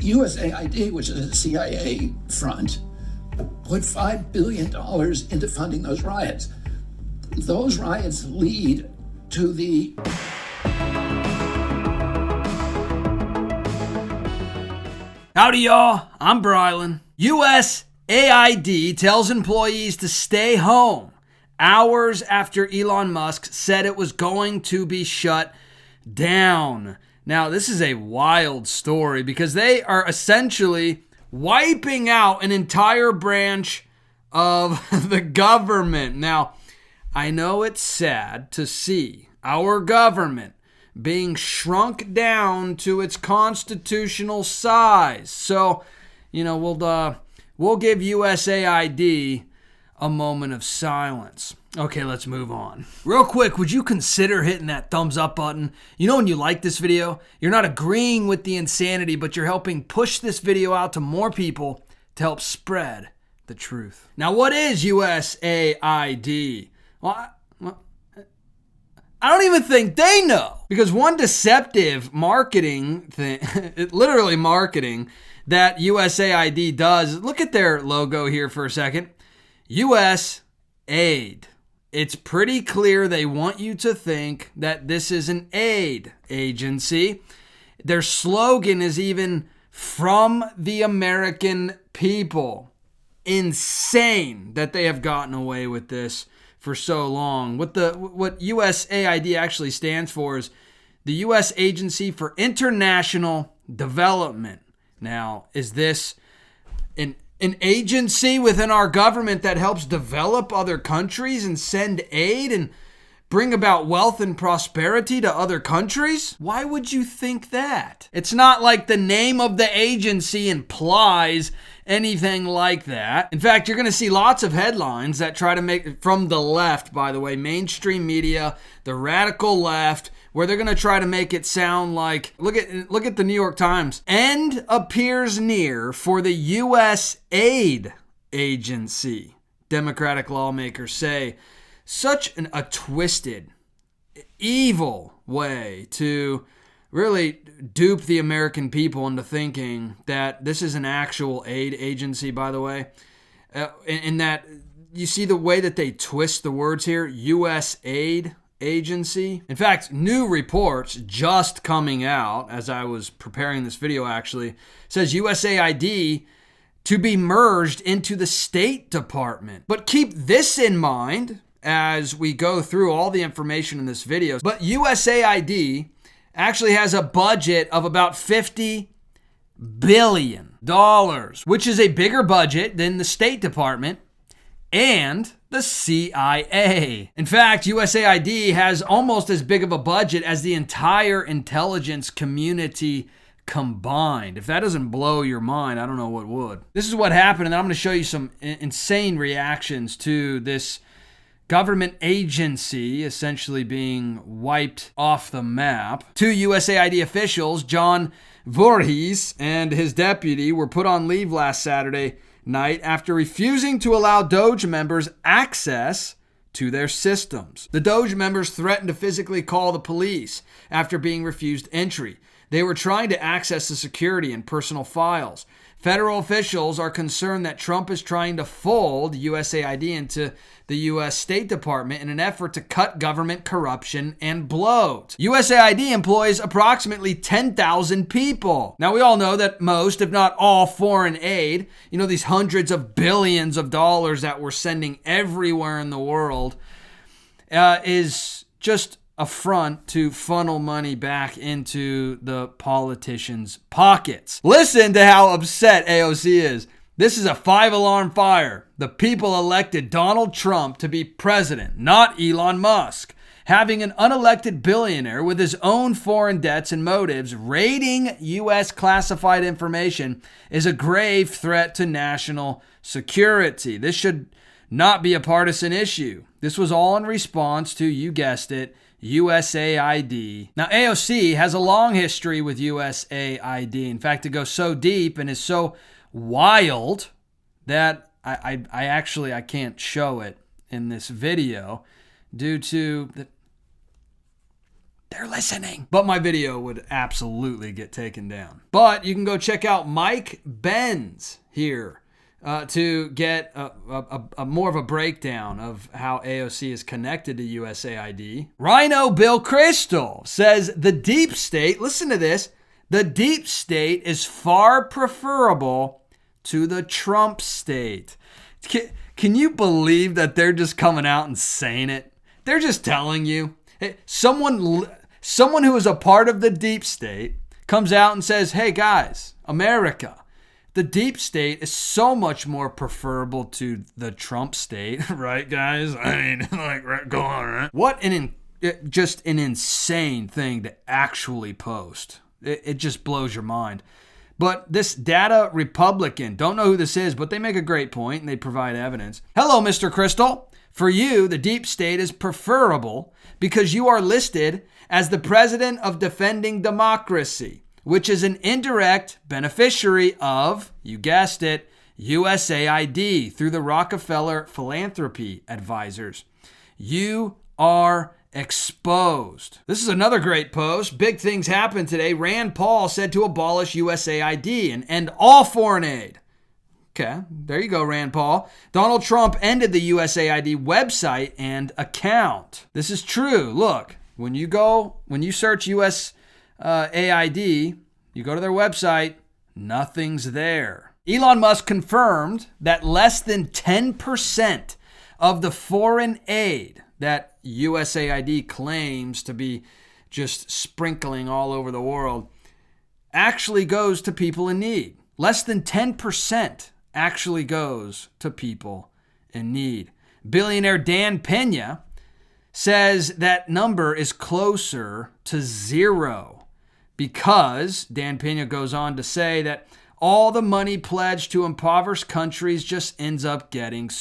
USAID, which is a CIA front, put $5 billion into funding those riots. Those riots lead to the... Howdy, y'all. I'm Brylan. USAID tells employees to stay home hours after Elon Musk said it was going to be shut down. Now, this is a wild story because they are essentially wiping out an entire branch of the government. Now, I know it's sad to see our government being shrunk down to its constitutional size. So, we'll give USAID a moment of silence. Okay, let's move on. Real quick, would you consider hitting that thumbs up button? You know when you like this video, you're not agreeing with the insanity, but you're helping push this video out to more people to help spread the truth. Now, what is USAID? Well, I don't even think they know. Because one deceptive marketing thing, literally marketing, that USAID does, look at their logo here for a second. USAID. It's pretty clear they want you to think that this is an aid agency. Their slogan is even from the American people. Insane that they have gotten away with this for so long. What USAID actually stands for is the U.S. Agency for International Development. Now, is this an agency within our government that helps develop other countries and send aid and bring about wealth and prosperity to other countries? Why would you think that? It's not like the name of the agency implies anything like that. In fact, you're going to see lots of headlines that try to make, from the left, by the way, mainstream media, the radical left, where they're going to try to make it sound like, look at the New York Times. End appears near for the USAID agency, Democratic lawmakers say. Such a twisted, evil way to really dupe the American people into thinking that this is an actual aid agency, by the way. And that you see the way that they twist the words here, USAID agency. In fact, new reports just coming out as I was preparing this video actually says USAID to be merged into the State Department. But keep this in mind as we go through all the information in this video. But USAID actually has a budget of about $50 billion, which is a bigger budget than the State Department and the CIA. In fact, USAID has almost as big of a budget as the entire intelligence community combined. If that doesn't blow your mind, I don't know what would. This is what happened, and I'm going to show you some insane reactions to this government agency essentially being wiped off the map. Two USAID officials, John Voorhees and his deputy, were put on leave last Saturday night after refusing to allow Doge members access to their systems. The Doge members threatened to physically call the police after being refused entry. They were trying to access the security and personal files. Federal officials are concerned that Trump is trying to fold USAID into the U.S. State Department in an effort to cut government corruption and bloat. USAID employs approximately 10,000 people. Now, we all know that most, if not all, foreign aid, these hundreds of billions of dollars that we're sending everywhere in the world, is just a front to funnel money back into the politicians' pockets. Listen to how upset AOC is. This is a 5-alarm fire. The people elected Donald Trump to be president, not Elon Musk. Having an unelected billionaire with his own foreign debts and motives raiding U.S. classified information is a grave threat to national security. This should not be a partisan issue. This was all in response to, you guessed it, USAID. Now, AOC has a long history with USAID. In fact, it goes so deep and is so wild that I can't show it in this video due to They're listening. But my video would absolutely get taken down. But you can go check out Mike Benz here to get a more of a breakdown of how AOC is connected to USAID. Rhino Bill Crystal says the deep state, listen to this, the deep state is far preferable to the Trump state. Can you believe that they're just coming out and saying it? They're just telling you. Someone who is a part of the deep state comes out and says, hey guys, America, the deep state is so much more preferable to the Trump state, right guys? I mean, like, go on, right? What just an insane thing to actually post. It just blows your mind. But this data Republican, don't know who this is, but they make a great point and they provide evidence. Hello, Mr. Crystal. For you, the deep state is preferable because you are listed as the president of Defending Democracy, which is an indirect beneficiary of, you guessed it, USAID through the Rockefeller Philanthropy Advisors. You are exposed. This is another great post. Big things happened today. Rand Paul said to abolish USAID and end all foreign aid. Okay, there you go, Rand Paul. Donald Trump ended the USAID website and account. This is true. Look, when you search USAID, you go to their website, nothing's there. Elon Musk confirmed that less than 10% of the foreign aid that USAID claims to be just sprinkling all over the world actually goes to people in need. Less than 10% actually goes to people in need. Billionaire Dan Pena says that number is closer to zero because Dan Pena goes on to say that all the money pledged to impoverished countries just ends up getting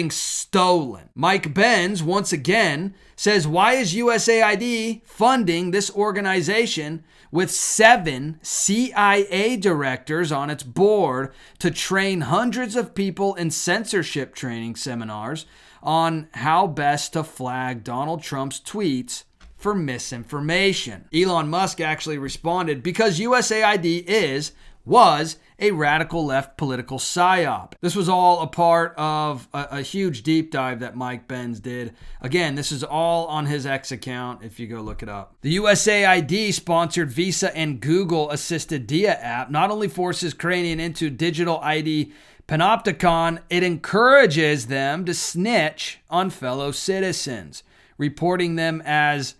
stolen. Mike Benz, once again, says, why is USAID funding this organization with 7 CIA directors on its board to train hundreds of people in censorship training seminars on how best to flag Donald Trump's tweets for misinformation? Elon Musk actually responded, because USAID was a radical left political psyop. This was all a part of a huge deep dive that Mike Benz did. Again, this is all on his X account if you go look it up. The USAID sponsored Visa and Google assisted DIA app not only forces Ukrainian into digital ID panopticon, it encourages them to snitch on fellow citizens, reporting them as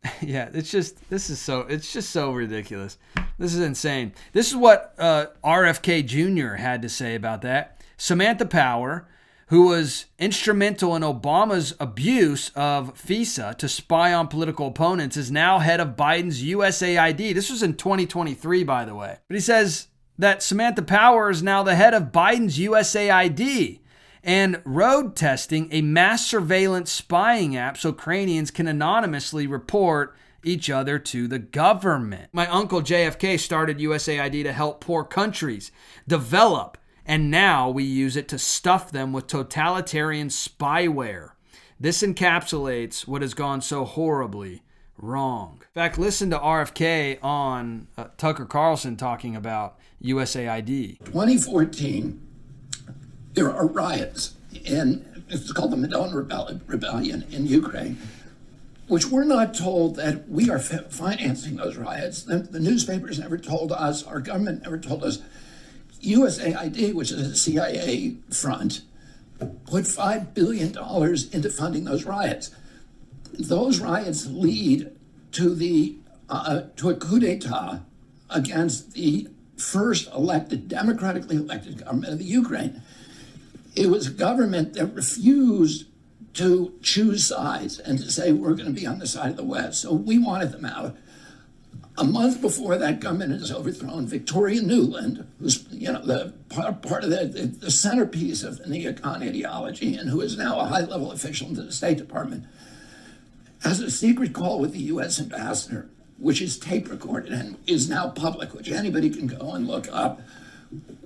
it's just so ridiculous. This is insane. This is what RFK Jr. had to say about that. Samantha Power, who was instrumental in Obama's abuse of FISA to spy on political opponents, is now head of Biden's USAID. This was in 2023, by the way. But he says that Samantha Power is now the head of Biden's USAID and road testing a mass surveillance spying app so Ukrainians can anonymously report each other to the government. My uncle JFK started USAID to help poor countries develop, and now we use it to stuff them with totalitarian spyware. This encapsulates what has gone so horribly wrong. In fact, listen to RFK on Tucker Carlson talking about USAID. 2014, there are riots it's called the Maidan Rebellion in Ukraine, which we're not told that we are financing those riots. The newspapers never told us, our government never told us. USAID, which is a CIA front, put $5 billion into funding those riots. Those riots lead to a coup d'etat against the first democratically elected government of the Ukraine. It was a government that refused to choose sides and to say, we're going to be on the side of the West. So we wanted them out. A month before that government is overthrown, Victoria Nuland, who's the part of the centerpiece of the neocon ideology and who is now a high-level official in the State Department, has a secret call with the U.S. ambassador, which is tape recorded and is now public, which anybody can go and look up,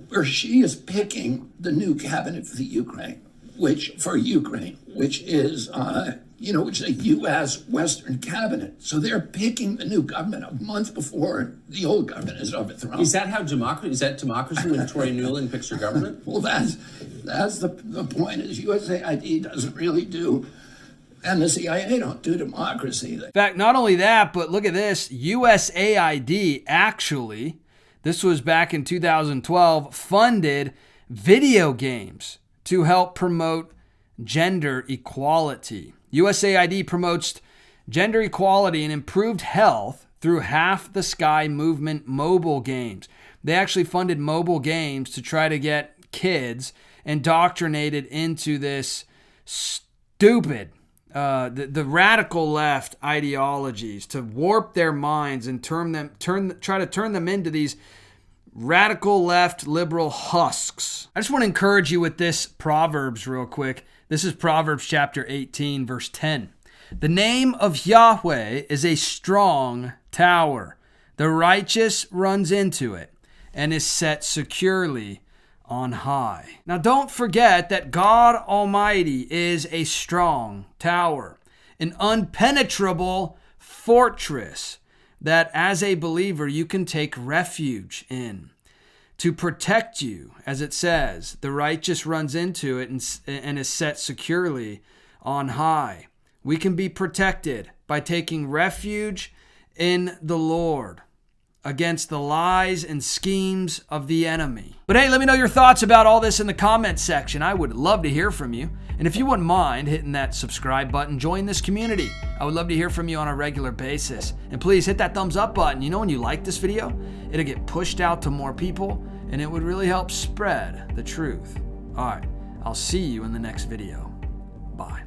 where she is picking the new cabinet for Ukraine, which is which is a U.S. Western cabinet. So they're picking the new government a month before the old government is overthrown. Is that how democracy? Is that democracy when Victoria Nuland picks your government? Well, that's the point. Is USAID doesn't really do, and the CIA don't do democracy. In fact, not only that, but look at this. USAID actually, this was back in 2012, funded video games to help promote gender equality. USAID promotes gender equality and improved health through Half the Sky movement mobile games. They actually funded mobile games to try to get kids indoctrinated into this stupid, the radical left ideologies, to warp their minds and try to turn them into these radical left liberal husks. I just want to encourage you with this Proverbs real quick. This is Proverbs chapter 18, verse 10. The name of Yahweh is a strong tower. The righteous runs into it and is set securely on high. Now don't forget that God Almighty is a strong tower, an unpenetrable fortress that as a believer you can take refuge in. To protect you, as it says, the righteous runs into it and is set securely on high. We can be protected by taking refuge in the Lord against the lies and schemes of the enemy. But hey, let me know your thoughts about all this in the comments section. I would love to hear from you. And if you wouldn't mind hitting that subscribe button, join this community. I would love to hear from you on a regular basis. And please hit that thumbs up button. When you like this video, it'll get pushed out to more people and it would really help spread the truth. All right, I'll see you in the next video. Bye.